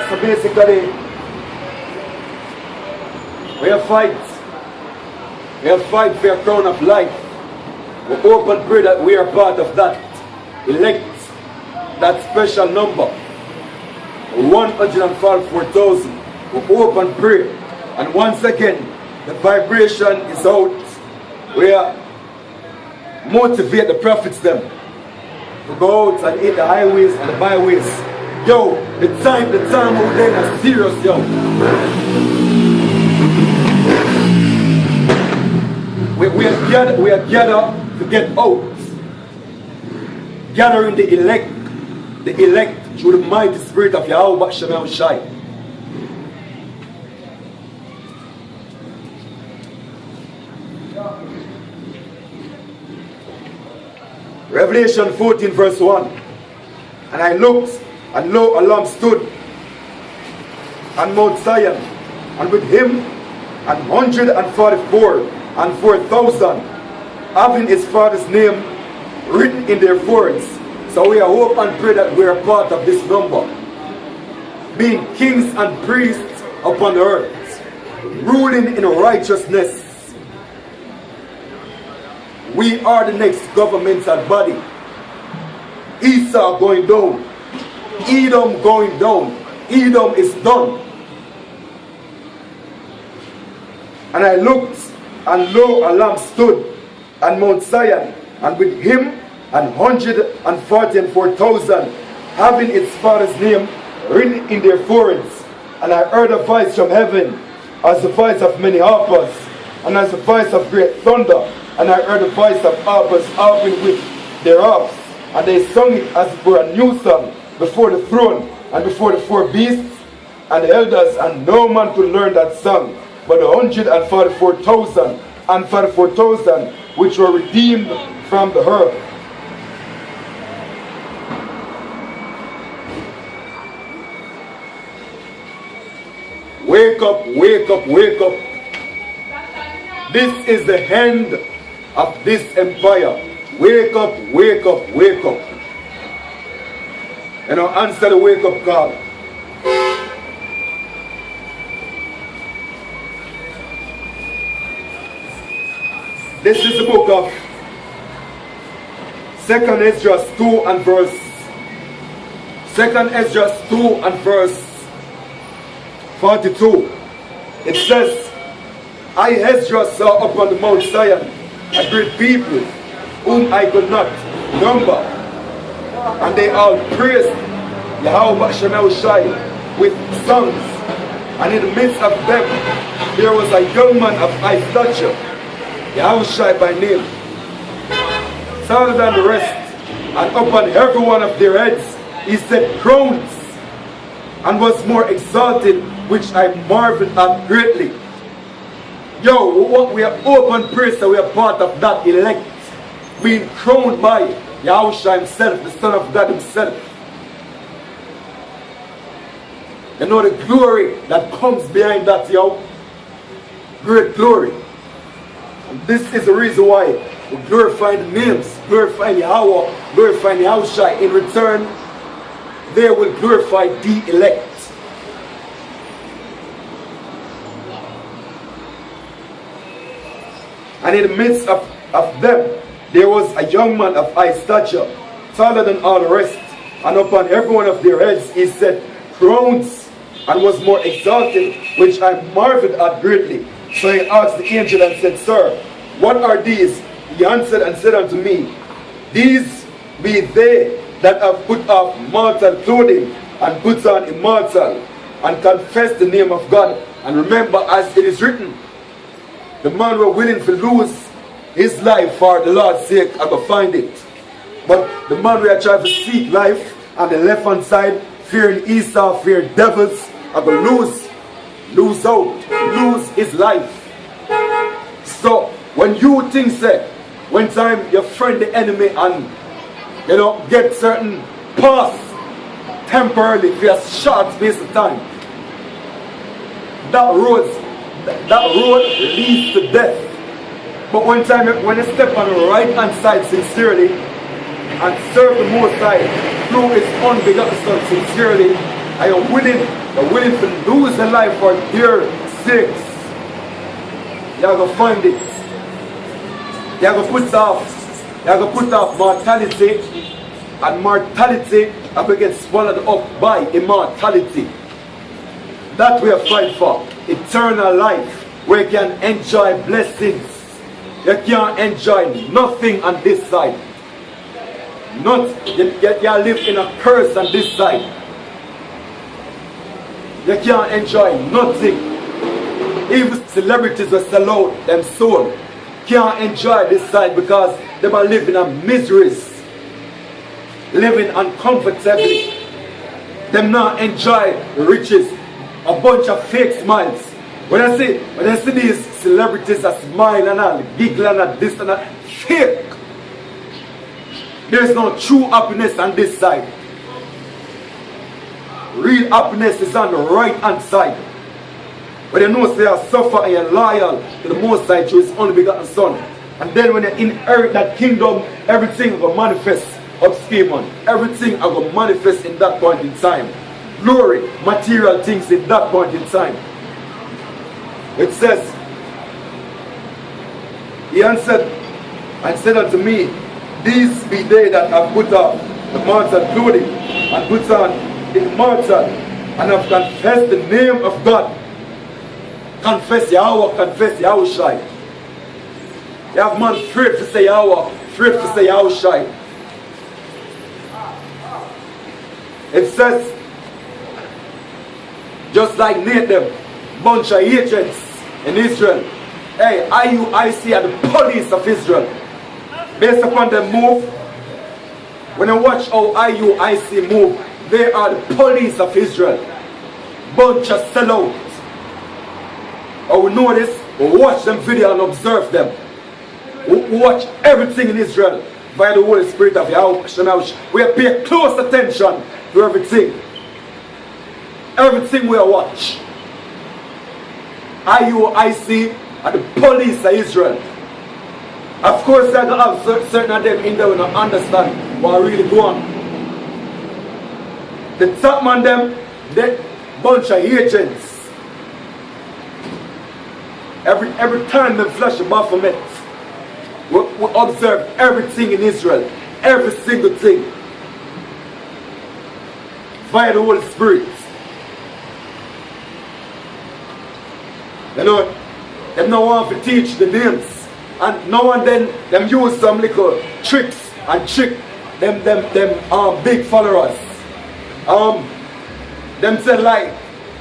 So basically, we have fight. We have fight for a crown of life. We hope and pray that we are part of that. Elect that special number. 144,000. We hope and pray. And once again, the vibration is out. We are motivate the prophets them to go out and hit the highways and the byways. Yo, the time out there is serious, yo. We are gathered to get out. Gathering the elect through the mighty spirit of YAHAWASHI. Revelation 14 verse 1. And I looked, and lo, a lamb stood on Mount Zion, and with him 144 and 4,000, having his father's name written in their foreheads. So we are hope and pray that we are part of this number, being kings and priests upon earth, ruling in righteousness. We are the next governmental body. Esau going down. Edom going down. Edom is done. And I looked, and lo, a lamb stood on Mount Zion, and with him 144,000, having its father's name written in their foreheads. And I heard a voice from heaven, as the voice of many harpers, and as the voice of great thunder. And I heard the voice of harpers harping with their harps, and they sung it as it were a new song before the throne and before the four beasts and the elders, and no man could learn that song but 144,000 and 44,000 which were redeemed from the earth. Wake up, wake up, wake up. This is the end of this empire. Wake up, wake up, wake up. You know, answer the wake up call. This is the book of 2nd Esdras 2 and verse 2nd Esdras 2 and verse 42. It says, I Esdras saw upon the Mount Zion a great people whom I could not number, and they all praised YAHAWASHI with songs, and in the midst of them there was a young man of high stature, YAHAWASHI by name, taller than the rest, and upon every one of their heads he set crowns, and was more exalted, which I marveled at greatly. Yo, we are open praise that we are part of that elect, being crowned by YAHAWASHI himself, the Son of God himself. You know the glory that comes behind that, yo. Great glory. And this is the reason why we glorify the names, glorify Yahweh, glorify YAHAWASHI. In return, they will glorify the elect. And in the midst of them, there was a young man of high stature, taller than all the rest, and upon every one of their heads he set crowns, and was more exalted, which I marveled at greatly. So he asked the angel and said, Sir, what are these? He answered and said unto me, These be they that have put off mortal clothing, and put on immortal, and confess the name of God. And remember, as it is written, the man were willing to lose his life for the Lord's sake, I will find it. But the man we are trying to seek life on the left hand side, fearing Esau, fearing devils, I will lose out, lose his life. So when you think that when time you friend the enemy and you know get certain pass temporarily for a short space of time, that road leads to death. But when you step on the right hand side sincerely and serve the Most High through his unbegotten Son sincerely, I am willing They're willing to lose their life for their sakes. You're going to find it. You're going to put off mortality, and mortality is going to get swallowed up by immortality. That we are fighting for. Eternal life, where you can enjoy blessings. You can't enjoy nothing on this side. You live in a curse on this side. You can't enjoy nothing. Even celebrities will sell out them soul. Can't enjoy this side because they are living in miseries. Living uncomfortably. Them not enjoy riches. A bunch of fake smiles. When I see these celebrities that smile and all, giggle and this and that, fake. There's no true happiness on this side. Real happiness is on the right hand side. But you know, they are suffer and you're loyal to the Most High through His only begotten Son. And then when you inherit that kingdom, everything will manifest up schemon. Everything will manifest in that point in time. Glory, material things in that point in time. It says, He answered and said unto me, these be they that have put off the mortal clothing and put on the immortal, and have confessed the name of God. Confess Yahawah, confess Yahawashi. You have man afraid to say Yahawah, afraid to say Yahawashi. It says, just like NATO, bunch of agents in Israel. Hey, IUIC are the police of Israel. Based upon their move, when I watch how IUIC move, they are the police of Israel. Bunch of sellouts. Or we know this, we watch them video and observe them. We watch everything in Israel by the Holy Spirit of Yahawash. We pay close attention to everything. Everything we watch. IUIC are the police of Israel. Of course, I don't have certain of them in there who don't understand what really go on. The top man them, they bunch of agents. Every time they flash a Baphomet, we observe everything in Israel. Every single thing. Via the Holy Spirit. You know, they don't want to teach the names. And now and then, them use some little tricks and trick them big followers. Them say like,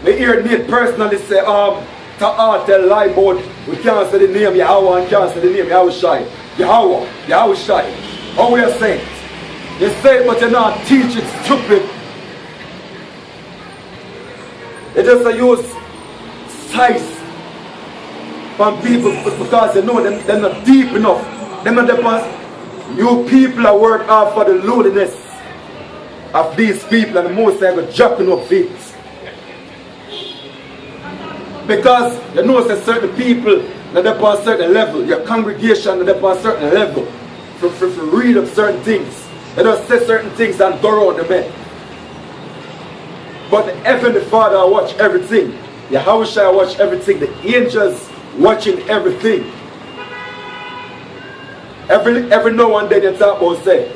we hear Nate personally say, tell lie about, we can't say the name Yahawah and can't say the name Yahawashi. Yahawah, Yahawashi. How we are saying? You say it, but you're not teaching, stupid. They just use size from people because they know they're not deep enough. They're not the past. You people are work out for the lowliness of these people, and the most are dropping up feet. Because you know that certain people that they're on a certain level, your congregation that they're on a certain level, for read up certain things. They don't say certain things and go around the bed. But the Heavenly Father watch everything. Yahawashi watch everything. The angels watching everything. Every now and then they talk about say,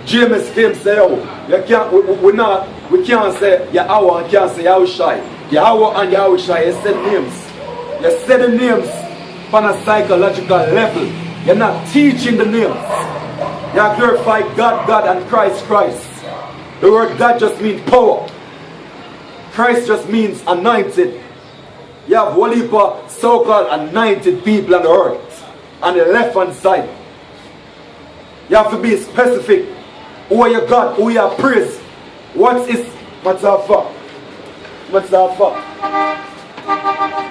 James came say, oh, we can't say Yahawah and can't say Yahawashi. Yahawah and Yahawashi, you said names. You said the names on a psychological level. You're not teaching the names. You glorify God, and Christ. The word God just means power. Christ just means anointed. You have one heap of so-called anointed people on the earth, on the left hand side. You have to be specific. Who are your God? Who are your praise? What's our fact? What's our fact?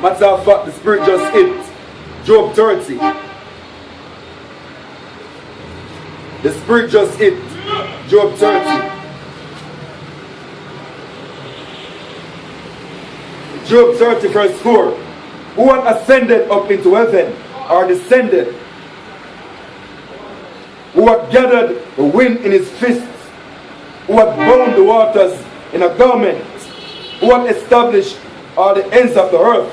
What's our fact? The Spirit just hit Job 30. The Spirit just hit Job 30. Job 30 verse 4. Who hath ascended up into heaven, or descended? Who hath gathered the wind in his fists? Who hath bound the waters in a garment? who hath established all the ends of the earth.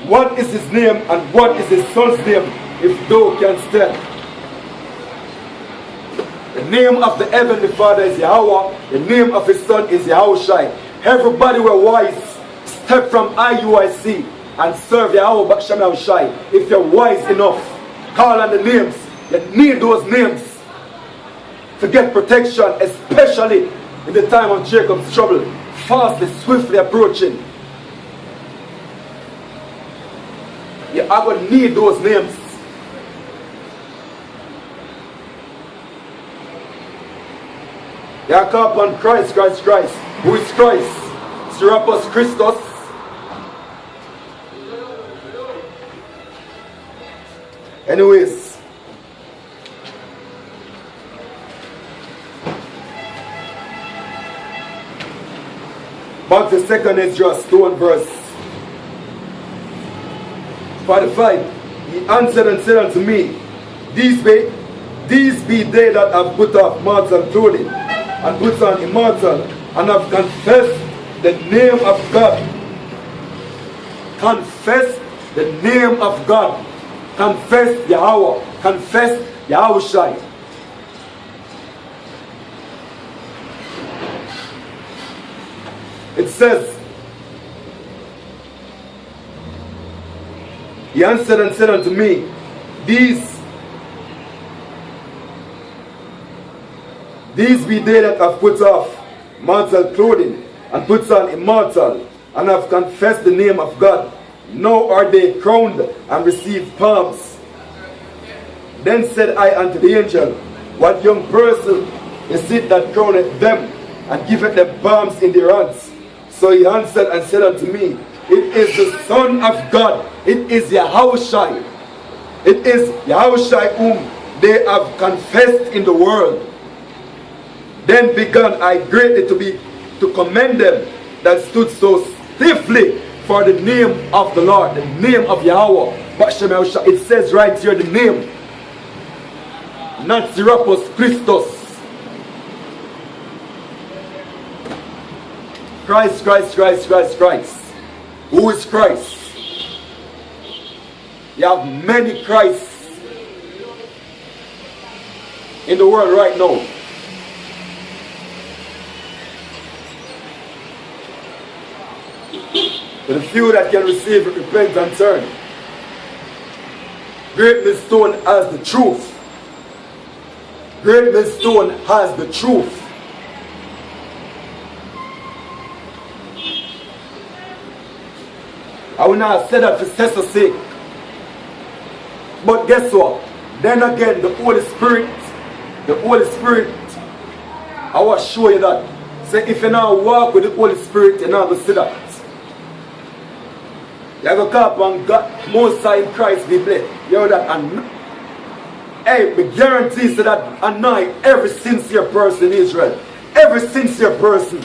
What is his name and what is his son's name, if thou canst tell? The name of the heavenly Father is Yahawah. The name of his son is Yahawashi. Everybody were wise. Step from IUIC and serve Yahawah Shai. If you're wise enough, call on the names. You need those names to get protection, especially in the time of Jacob's trouble, fastly, swiftly approaching. You are going to need those names. You are called upon Christ. Who is Christ? Serapis Christos. Anyways, back to 2nd Ezra 2 and verse 45. He answered and said unto me, These be they that have put off mortal clothing, and put on immortal, and have confessed the name of God. Confess the name of God. Confess Yahawah. Confess Yahawashi. It says, he answered and said unto me, These be they that have put off mortal clothing, and put on immortal, and have confessed the name of God. Now are they crowned and received palms. Then said I unto the angel, What young person is it that crowneth them, and giveth them palms in their hands? So he answered and said unto me, It is the Son of God. It is Yahawashi. It is Yahawashi whom they have confessed in the world. Then began I greatly to commend them that stood so stiffly for the name of the Lord, the name of Yahawah. But it says right here the name, not Serapis Christos. Christ. Who is Christ? You have many Christs in the world right now. But the few that can receive it, repent and turn. Great millstone has the truth. Great millstone has the truth. I will not say that for sense sake. But guess what? Then again, the Holy Spirit, I will show you that. Say, if you now walk with the Holy Spirit, you're not going to see that. You have to call upon God, Most High in Christ be blessed. You know that? And hey, we guarantee so that annoy every sincere person in Israel. Every sincere person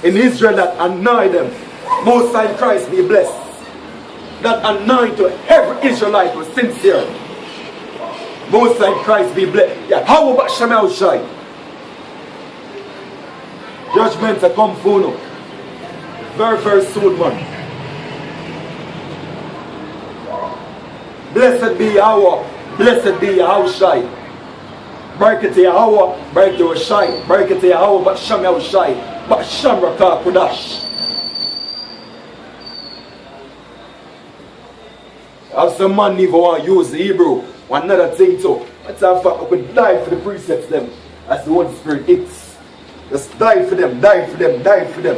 in Israel that annoy them. Most High in Christ be blessed. That anoint to every Israelite was sincere. Most High in Christ be blessed. Yeah, how about Shemal Shai? Judgment to come for you. Very, very soon, man. Blessed be Yahawah. Blessed be Yahawashi. Barakah to Yahawah. Barakah to Yahawashi. Barakah to Yahawah. But Shemal Shai. But Shamraka Kudash. Have some man even want to use the Hebrew. One another thing too. That's how far we could die for the precepts them. As the Holy Spirit hits. Just die for them, die for them, die for them.